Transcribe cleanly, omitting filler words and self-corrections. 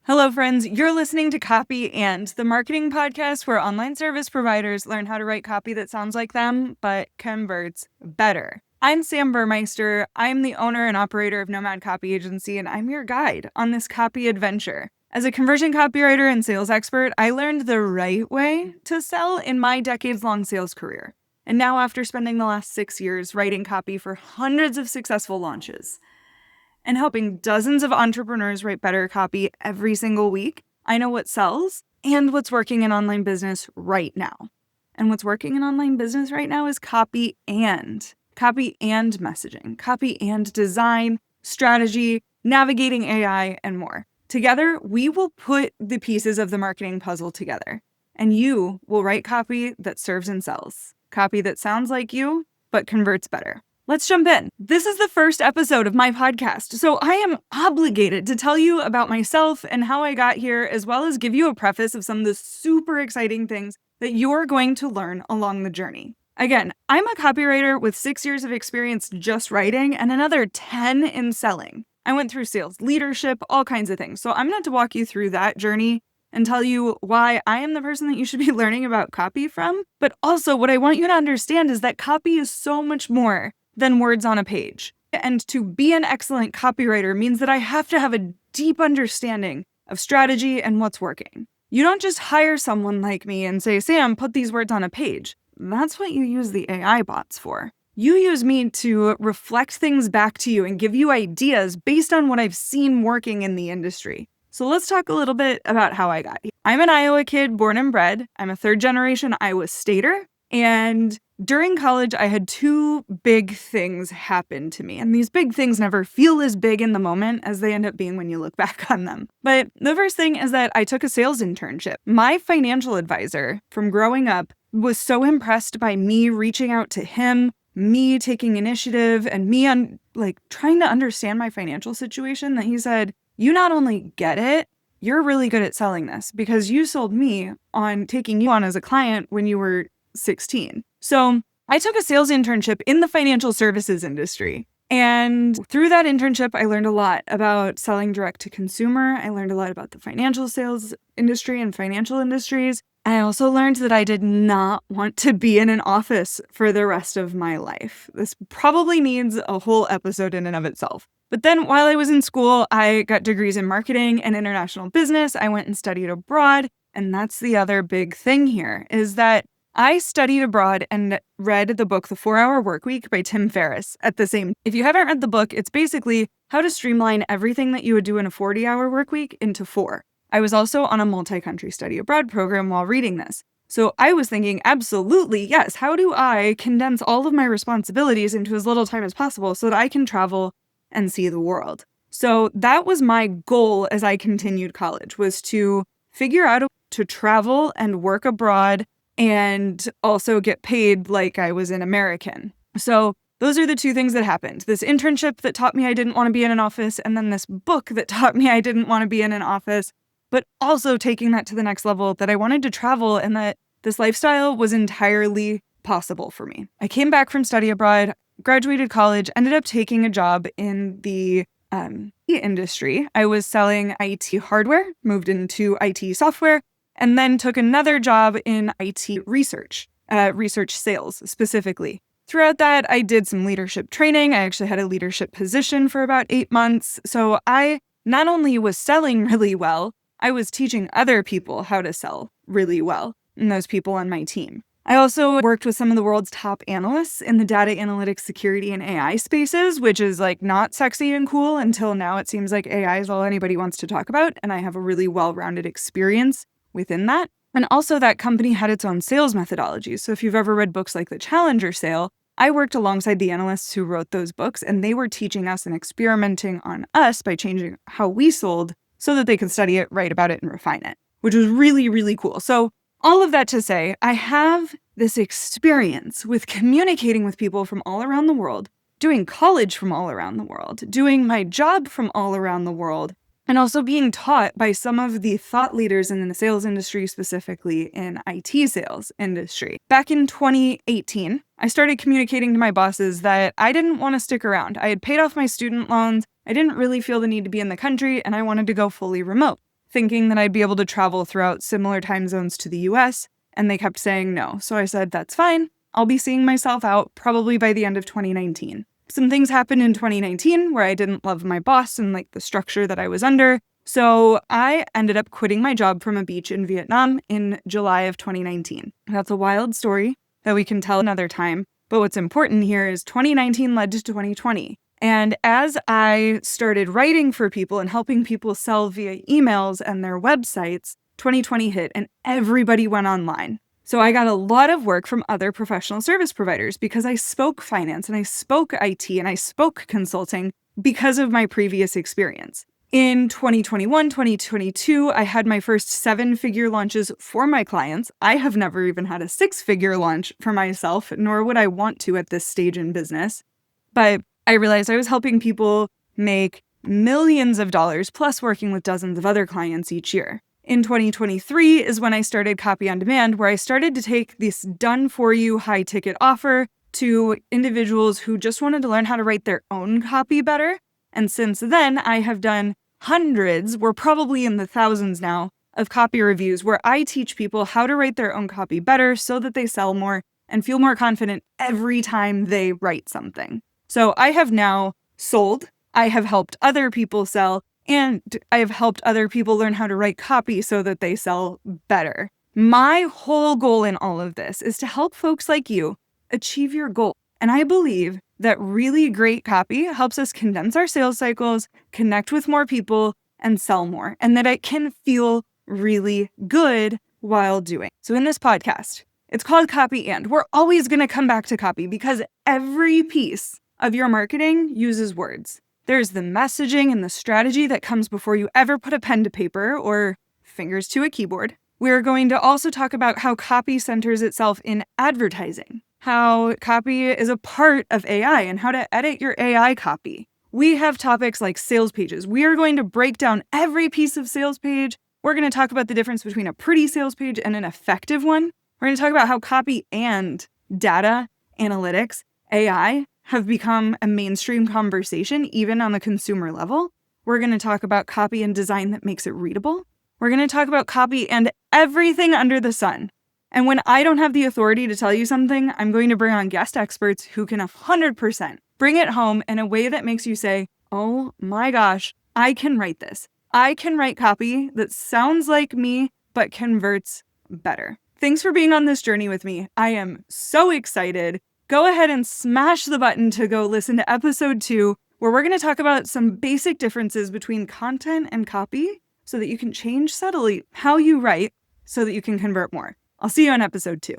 Hello, friends. You're listening to Copy and, the marketing podcast where online service providers learn how to write copy that sounds like them, but converts better. I'm Sam Burmeister. I'm the owner and operator of Nomad Copy Agency, and I'm your guide on this copy adventure. As a conversion copywriter and sales expert, I learned the right way to sell in my decades-long sales career. And now, after spending the last 6 years writing copy for hundreds of successful launches, and helping dozens of entrepreneurs write better copy every single week, I know what sells and what's working in online business right now. And what's working in online business right now is copy and messaging, copy and design, strategy, navigating AI, and more. Together, we will put the pieces of the marketing puzzle together, and you will write copy that serves and sells, copy that sounds like you, but converts better. Let's jump in. This is the first episode of my podcast, so I am obligated to tell you about myself and how I got here, as well as give you a preface of some of the super exciting things that you're going to learn along the journey. Again, I'm a copywriter with 6 years of experience just writing and another 10 in selling. I went through sales, leadership, all kinds of things. So I'm going to walk you through that journey and tell you why I am the person that you should be learning about copy from. But also what I want you to understand is that copy is so much more than words on a page. And to be an excellent copywriter means that I have to have a deep understanding of strategy and what's working. You don't just hire someone like me and say, Sam, put these words on a page. That's what you use the AI bots for. You use me to reflect things back to you and give you ideas based on what I've seen working in the industry. So let's talk a little bit about how I got here. I'm an Iowa kid, born and bred. I'm a third-generation Iowa Stater. And during college, I had two big things happen to me. And these big things never feel as big in the moment as they end up being when you look back on them. But the first thing is that I took a sales internship. My financial advisor from growing up was so impressed by me reaching out to him, me taking initiative, and me trying to understand my financial situation, that he said, you not only get it, you're really good at selling this because you sold me on taking you on as a client when you were 16. So I took a sales internship in the financial services industry. And through that internship, I learned a lot about selling direct to consumer. I learned a lot about the financial sales industry and financial industries. And I also learned that I did not want to be in an office for the rest of my life. This probably needs a whole episode in and of itself. But then while I was in school, I got degrees in marketing and international business. I went and studied abroad. And that's the other big thing here, is that I studied abroad and read the book, The 4-Hour Workweek by Tim Ferriss at the same. If you haven't read the book, it's basically how to streamline everything that you would do in a 40-hour workweek into 4. I was also on a multi-country study abroad program while reading this. So I was thinking, absolutely, yes, how do I condense all of my responsibilities into as little time as possible so that I can travel and see the world? So that was my goal as I continued college, was to figure out to travel and work abroad and also get paid like I was an American. So those are the two things that happened. This internship that taught me I didn't want to be in an office, and then this book that taught me I didn't want to be in an office, but also taking that to the next level, that I wanted to travel and that this lifestyle was entirely possible for me. I came back from study abroad, graduated college, ended up taking a job in the industry. I was selling IT hardware, moved into IT software, and then took another job in IT research sales specifically. Throughout that, I did some leadership training. I actually had a leadership position for about 8 months. So I not only was selling really well, I was teaching other people how to sell really well, and those people on my team. I also worked with some of the world's top analysts in the data analytics, security, and AI spaces, which is not sexy and cool until now. It seems like AI is all anybody wants to talk about, and I have a really well-rounded experience within that. And also that company had its own sales methodology. So if you've ever read books like The Challenger Sale, I worked alongside the analysts who wrote those books, and they were teaching us and experimenting on us by changing how we sold so that they could study it, write about it, and refine it, which was really, really cool. So all of that to say, I have this experience with communicating with people from all around the world, doing college from all around the world, doing my job from all around the world, and also being taught by some of the thought leaders in the sales industry, specifically in IT sales industry. Back in 2018, I started communicating to my bosses that I didn't want to stick around. I had paid off my student loans. I didn't really feel the need to be in the country, and I wanted to go fully remote. thinking that I'd be able to travel throughout similar time zones to the US, and they kept saying no. So I said, that's fine. I'll be seeing myself out probably by the end of 2019. Some things happened in 2019 where I didn't love my boss and the structure that I was under. So I ended up quitting my job from a beach in Vietnam in July of 2019. That's a wild story that we can tell another time. But what's important here is 2019 led to 2020. And as I started writing for people and helping people sell via emails and their websites, 2020 hit and everybody went online. So I got a lot of work from other professional service providers because I spoke finance and I spoke IT and I spoke consulting because of my previous experience. In 2021, 2022, I had my first 7-figure launches for my clients. I have never even had a 6-figure launch for myself, nor would I want to at this stage in business. But I realized I was helping people make millions of dollars plus working with dozens of other clients each year. In 2023 is when I started Copy on Demand, where I started to take this done-for-you high-ticket offer to individuals who just wanted to learn how to write their own copy better. And since then, I have done hundreds, we're probably in the thousands now, of copy reviews where I teach people how to write their own copy better so that they sell more and feel more confident every time they write something. So I have now sold, I have helped other people sell, and I have helped other people learn how to write copy so that they sell better. My whole goal in all of this is to help folks like you achieve your goal. And I believe that really great copy helps us condense our sales cycles, connect with more people, and sell more, and that it can feel really good while doing. So in this podcast, it's called Copy And. We're always going to come back to copy because every piece of your marketing uses words. There's the messaging and the strategy that comes before you ever put a pen to paper or fingers to a keyboard. We're going to also talk about how copy centers itself in advertising, how copy is a part of AI and how to edit your AI copy. We have topics like sales pages. We are going to break down every piece of sales page. We're going to talk about the difference between a pretty sales page and an effective one. We're going to talk about how copy and data, analytics, AI have become a mainstream conversation, even on the consumer level. We're going to talk about copy and design that makes it readable. We're going to talk about copy and everything under the sun. And when I don't have the authority to tell you something, I'm going to bring on guest experts who can 100% bring it home in a way that makes you say, oh my gosh, I can write this. I can write copy that sounds like me, but converts better. Thanks for being on this journey with me. I am so excited. Go ahead and smash the button to go listen to episode 2, where we're going to talk about some basic differences between content and copy so that you can change subtly how you write so that you can convert more. I'll see you on episode 2.